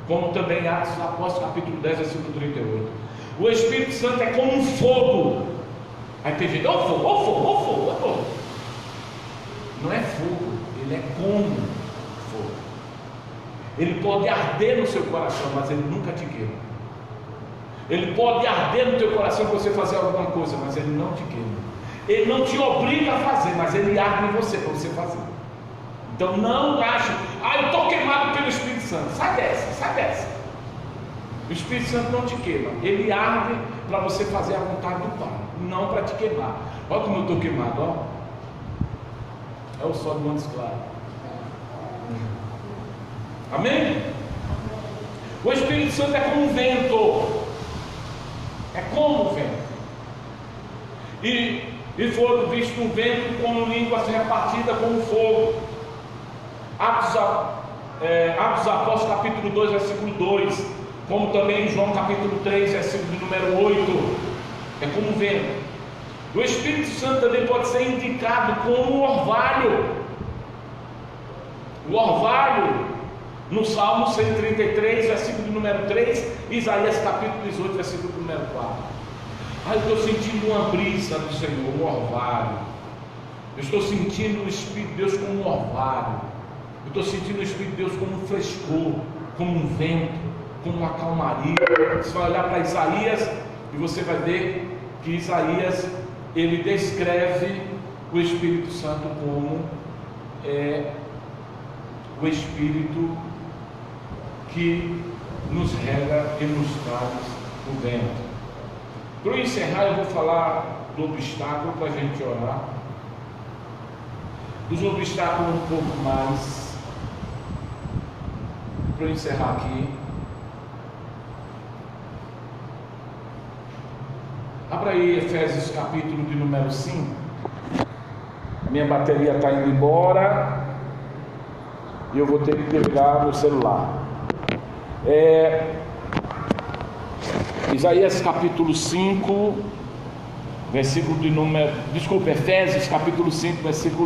como também em Atos dos Apóstolos, capítulo 10, versículo 38. O Espírito Santo é como um fogo. Aí tem gente, ó fogo, ó fogo, ó fogo, ó fogo. Não é fogo, ele é como fogo. Ele pode arder no seu coração, mas ele nunca te queima. Ele pode arder no teu coração para você fazer alguma coisa, mas ele não te queima. Ele não te obriga a fazer, mas ele arde em você para você fazer. Então não ache, eu estou queimado pelo Espírito Santo. Sai dessa, sai dessa. O Espírito Santo não te queima. Ele arde para você fazer a vontade do Pai, não para te queimar. Olha como eu estou queimado, ó. É o sol do Montes Claros. Amém? O Espírito Santo é como um vento. É como um vento. E foi visto um vento com línguas repartidas como fogo. Atos dos Apóstolos, capítulo 2, versículo 2. Como também em João, capítulo 3, versículo de número 8. É como um vento. O Espírito Santo também pode ser indicado como um orvalho. O orvalho, no Salmo 133, versículo de número 3, Isaías capítulo 18, versículo de número 4. Eu estou sentindo uma brisa do Senhor, um orvalho. Eu estou sentindo o Espírito de Deus como um orvalho. Eu estou sentindo o Espírito de Deus como um frescor, como um vento, como uma calmaria. Você vai olhar para Isaías e você vai ver que Isaías, ele descreve o Espírito Santo como o Espírito que nos rega e nos traz o vento. Para encerrar, eu vou falar do obstáculo para a gente orar. Dos obstáculos um pouco mais. Para encerrar aqui. Abra aí Efésios capítulo de número 5. Minha bateria está indo embora e eu vou ter que pegar meu celular. Isaías capítulo 5, versículo de número. Desculpa, Efésios capítulo 5, versículo